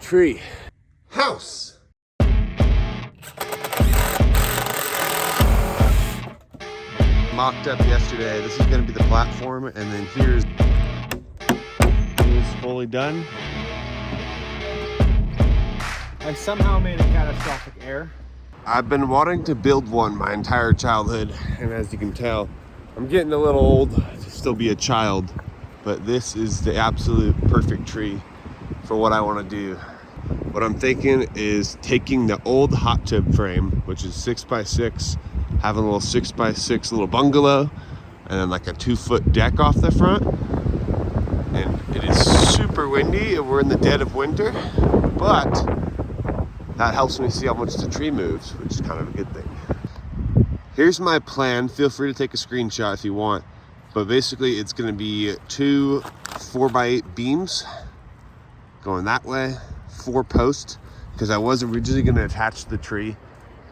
Tree house. Mocked up yesterday. This is going to be the platform, and then here's fully done. I somehow made a catastrophic error. I've been wanting to build one my entire childhood, and as you can tell, I'm getting a little old to still be a child, but this is the absolute perfect tree for what I want to do. What I'm thinking is taking the old hot tub frame, which is 6x6, having a little 6x6 little bungalow, and then like a 2-foot deck off the front. And it is super windy, and we're in the dead of winter, but that helps me see how much the tree moves, which is kind of a good thing. Here's my plan. Feel free to take a screenshot if you want, but basically it's going to be 2 4x8 beams going that way, 4 posts, because I was originally going to attach the tree,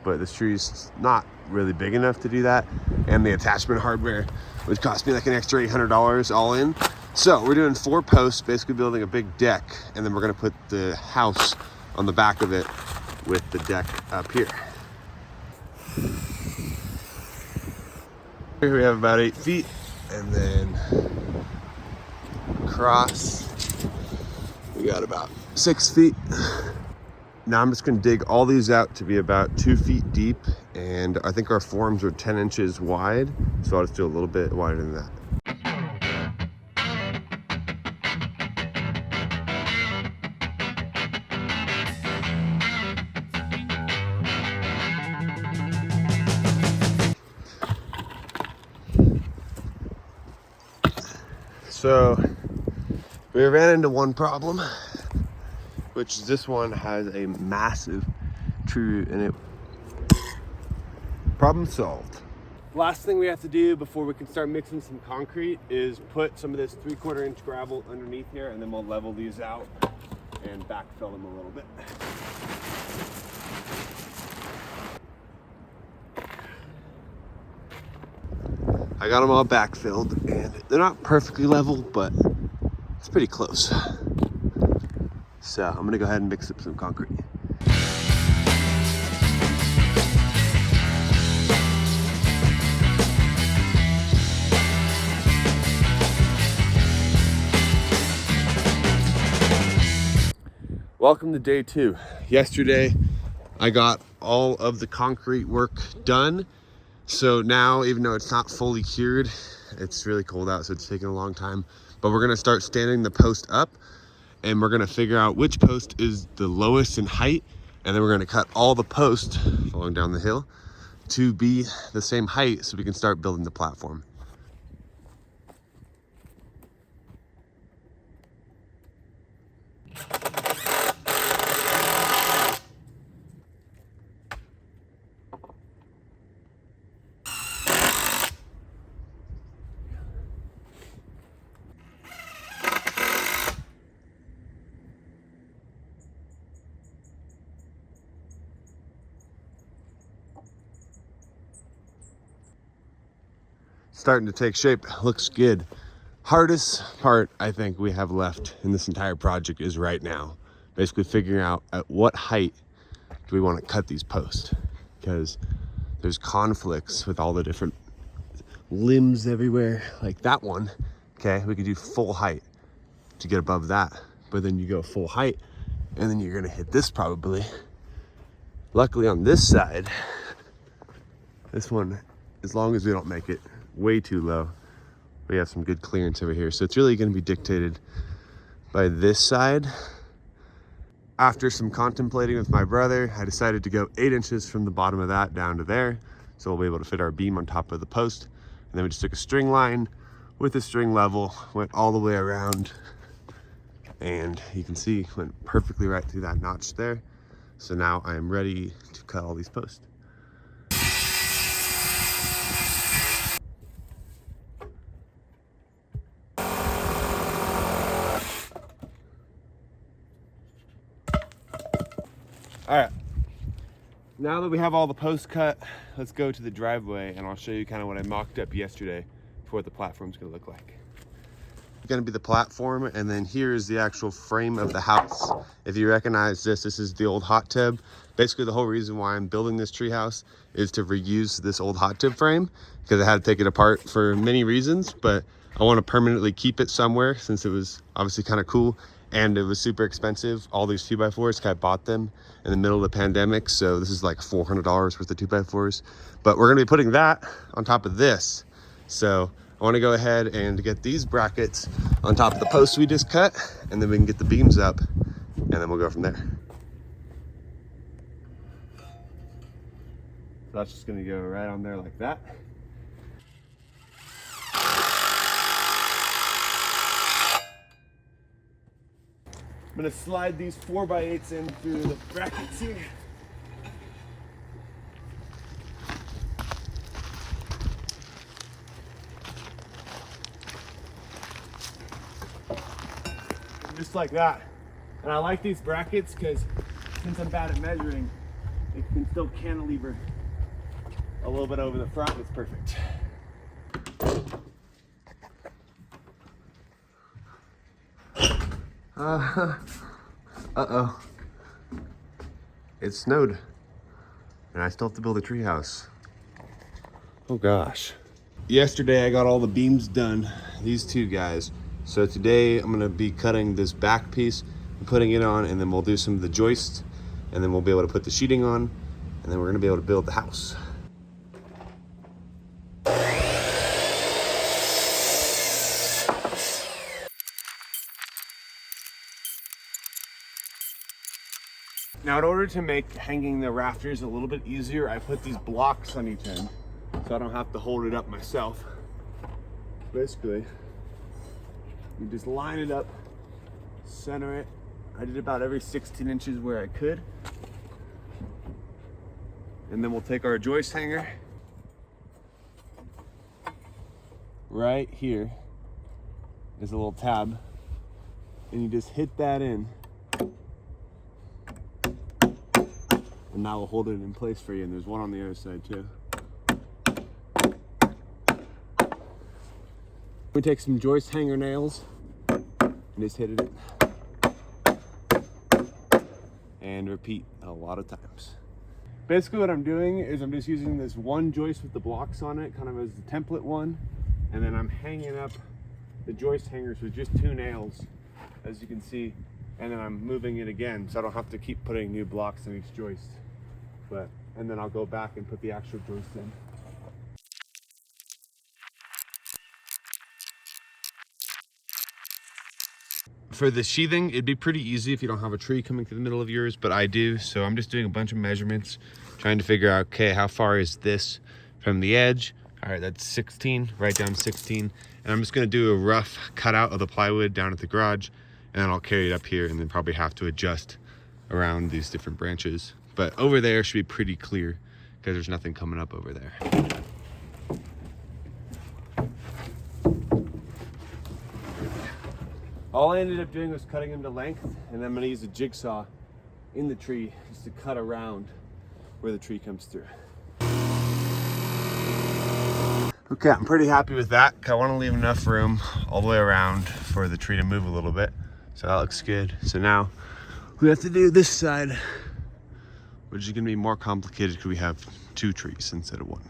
but this tree is not really big enough to do that, and the attachment hardware would cost me like an extra $800 all in. So we're doing 4 posts, basically building a big deck, and then we're going to put the house on the back of it with the deck up here. Here we have about 8 feet, and then across we got about 6 feet. Now I'm just going to dig all these out to be about 2 feet deep, and I think our forms are 10 inches wide, so I'll just do a little bit wider than that. So we ran into one problem, which is this one has a massive tree root in it. Problem solved. Last thing we have to do before we can start mixing some concrete is put some of this 3/4 inch gravel underneath here, and then we'll level these out and backfill them a little bit. I got them all backfilled, and they're not perfectly level, but it's pretty close. So I'm gonna go ahead and mix up some concrete. Welcome to day 2. Yesterday, I got all of the concrete work done. So now, even though it's not fully cured, it's really cold out, so it's taking a long time. But we're gonna start standing the post up, and we're gonna figure out which post is the lowest in height, and then we're gonna cut all the posts falling down the hill to be the same height so we can start building the platform. Starting to take shape, looks good. Hardest part I think we have left in this entire project is right now basically figuring out at what height do we want to cut these posts, because there's conflicts with all the different limbs everywhere. Like that one, okay, we could do full height to get above that, but then you go full height and then you're gonna hit this probably. Luckily on this side, this one, as long as we don't make it way too low, we have some good clearance over here. So it's really going to be dictated by this side. After some contemplating with my brother, I decided to go 8 inches from the bottom of that down to there, so we'll be able to fit our beam on top of the post. And then we just took a string line with a string level, went all the way around, and you can see went perfectly right through that notch there. So now I am ready to cut all these posts. All right, now that we have all the posts cut, let's go to the driveway and I'll show you kind of what I mocked up yesterday for what the platform's gonna look like. going to be the platform, and then here is the actual frame of the house. If you recognize this, this is the old hot tub. Basically, the whole reason why I'm building this tree house is to reuse this old hot tub frame, because I had to take it apart for many reasons, but I want to permanently keep it somewhere since it was obviously kind of cool and it was super expensive. All these 2x4s, I bought them in the middle of the pandemic, so this is like $400 worth of 2x4s. But we're going to be putting that on top of this. So I want to go ahead and get these brackets on top of the posts we just cut, and then we can get the beams up, and then we'll go from there. So that's just going to go right on there like that. I'm going to slide these 4x8s in through the brackets here. Just like that. And I like these brackets because since I'm bad at measuring, it can still cantilever a little bit over the front. It's perfect. Uh-oh. It snowed. And I still have to build a tree house. Oh gosh. Yesterday I got all the beams done, these two guys. So today I'm gonna be cutting this back piece and putting it on, and then we'll do some of the joists, and then we'll be able to put the sheeting on, and then we're gonna be able to build the house. Now in order to make hanging the rafters a little bit easier, I put these blocks on each end so I don't have to hold it up myself. Basically, you just line it up, center it. I did about every 16 inches where I could. And then we'll take our joist hanger. Right here is a little tab, and you just hit that in. And now we'll hold it in place for you, and there's one on the other side too. We take some joist hanger nails and just hit it and repeat a lot of times. Basically what I'm doing is I'm just using this one joist with the blocks on it, kind of as the template one, and then I'm hanging up the joist hangers with just 2 nails, as you can see, and then I'm moving it again so I don't have to keep putting new blocks in each joist. And then I'll go back and put the actual joist in. For the sheathing, it'd be pretty easy if you don't have a tree coming through the middle of yours, but I do. So I'm just doing a bunch of measurements, trying to figure out, okay, how far is this from the edge? All right, that's 16, right down 16. And I'm just gonna do a rough cutout of the plywood down at the garage, and then I'll carry it up here and then probably have to adjust around these different branches. But over there should be pretty clear because there's nothing coming up over there. All I ended up doing was cutting them to length, and I'm gonna use a jigsaw in the tree just to cut around where the tree comes through. Okay, I'm pretty happy with that. I wanna leave enough room all the way around for the tree to move a little bit. So that looks good. So now we have to do this side, which is gonna be more complicated because we have 2 trees instead of 1.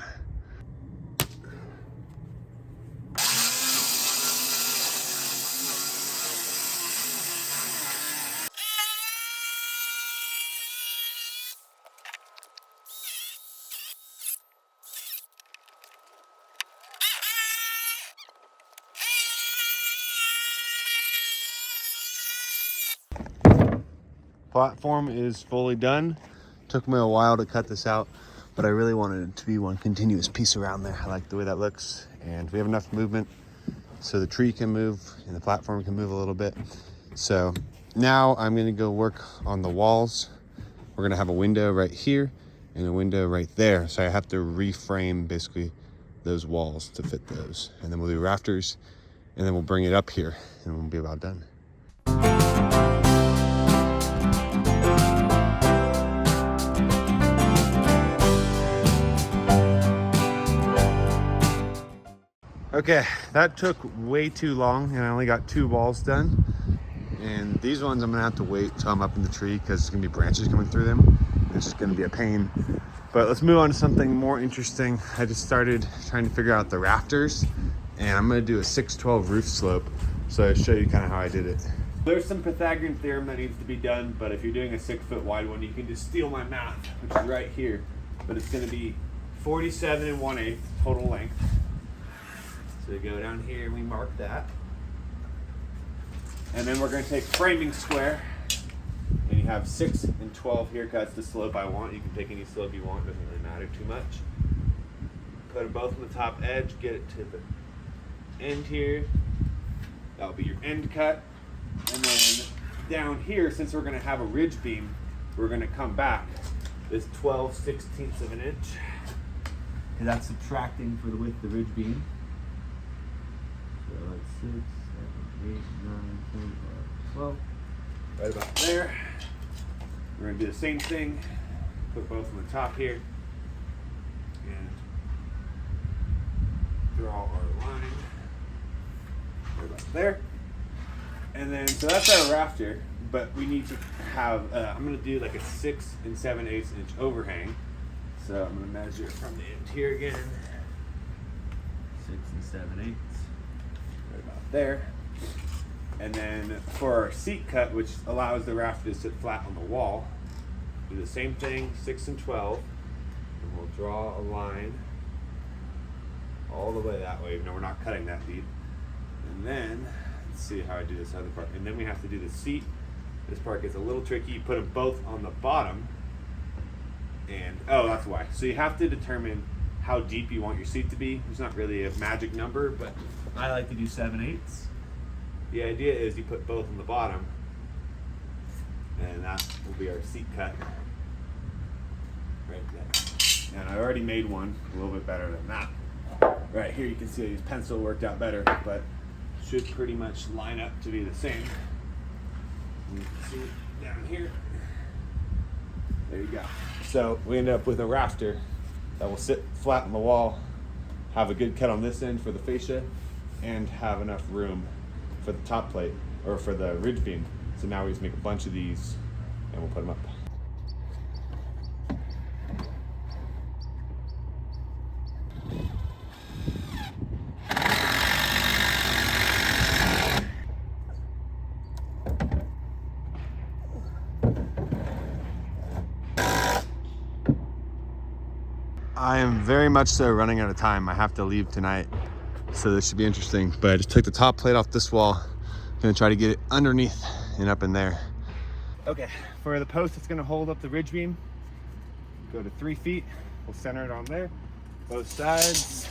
Platform is fully done. Took me a while to cut this out, but I really wanted it to be one continuous piece around there. I like the way that looks, and we have enough movement so the tree can move and the platform can move a little bit. So now I'm gonna go work on the walls. We're gonna have a window right here and a window right there. So I have to reframe basically those walls to fit those. And then we'll do rafters, and then we'll bring it up here and we'll be about done. Okay, that took way too long and I only got 2 walls done. And these ones I'm gonna have to wait till I'm up in the tree because there's gonna be branches coming through them. It's just gonna be a pain. But let's move on to something more interesting. I just started trying to figure out the rafters and I'm gonna do a 612 roof slope. So I'll show you kind of how I did it. There's some Pythagorean theorem that needs to be done, but if you're doing a 6 foot wide one, you can just steal my math, which is right here. But it's gonna be 47 1/8 total length. So we go down here and we mark that. And then we're going to take framing square, and you have 6 and 12 here. That's the slope I want. You can take any slope you want, doesn't really matter too much. Put them both on the top edge, get it to the end here. That'll be your end cut. And then down here, since we're going to have a ridge beam, we're going to come back this 12/16 of an inch. And that's subtracting for the width of the ridge beam. So that's 6, 7, 8, 9, 10, 11, 12. Right about there. We're going to do the same thing. Put both on the top here. And draw our line. Right about there. And then, so that's our rafter. But we need to have, I'm going to do like a 6 7/8 inch overhang. So I'm going to measure from the end here again. 6 7/8. Right about there. And then for our seat cut, which allows the rafter to sit flat on the wall, do the same thing, 6 and 12. And we'll draw a line all the way that way. No, we're not cutting that deep. And then, let's see how I do this other part. And then we have to do the seat. This part gets a little tricky. You put them both on the bottom. And, oh, that's why. So you have to determine how deep you want your seat to be. There's not really a magic number, but I like to do 7/8. The idea is you put both on the bottom, and that will be our seat cut right there. And I already made one a little bit better than that. Right here you can see his pencil worked out better, but should pretty much line up to be the same. You can see it down here. There you go. So we end up with a rafter that will sit flat on the wall, have a good cut on this end for the fascia, and have enough room for the top plate, or for the ridge beam. So now we just make a bunch of these and we'll put them up. I am very much so running out of time. I have to leave tonight, so this should be interesting. But I just took the top plate off this wall. I'm gonna try to get it underneath and up in there. Okay, for the post that's gonna hold up the ridge beam, go to 3 feet. We'll center it on there, both sides.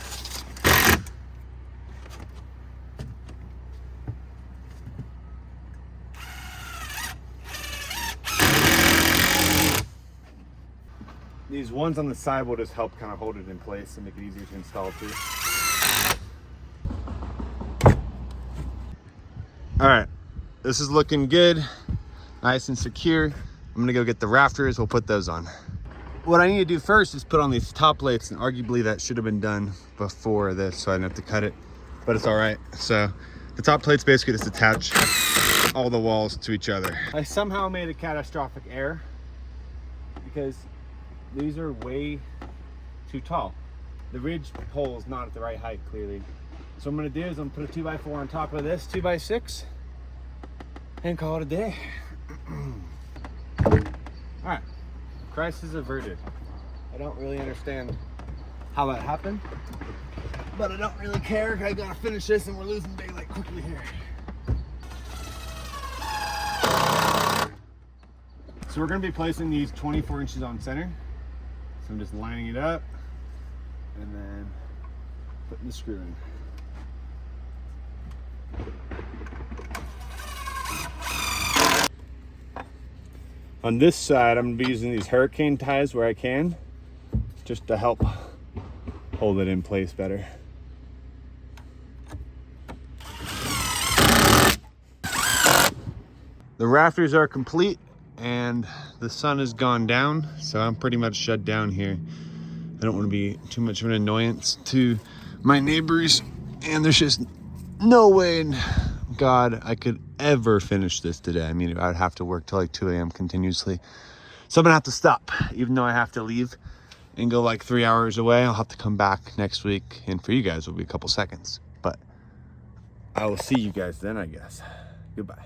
These ones on the side will just help kind of hold it in place and make it easier to install too. All right, this is looking good, nice and secure. I'm gonna go get the rafters, we'll put those on. What I need to do first is put on these top plates, and arguably that should have been done before this, so I didn't have to cut it, but it's all right. So the top plates basically just attach all the walls to each other. I somehow made a catastrophic error because these are way too tall. The ridge pole is not at the right height, clearly. So what I'm gonna do is I'm gonna put a 2x4 on top of this 2x6 and call it a day. All right, crisis averted. I don't really understand how that happened, but I don't really care. I gotta finish this and we're losing daylight quickly here. So we're gonna be placing these 24 inches on center. So I'm just lining it up and then putting the screw in. On this side, I'm gonna be using these hurricane ties where I can, just to help hold it in place better. The rafters are complete and the sun has gone down, so I'm pretty much shut down here. I don't want to be too much of an annoyance to my neighbors And there's just no way in God I could ever finish this today. I mean, I'd have to work till like 2 a.m. continuously. So I'm gonna have to stop, even though I have to leave and go like 3 hours away. I'll have to come back next week, and for you guys it'll be a couple seconds. But I will see you guys then, I guess. Goodbye.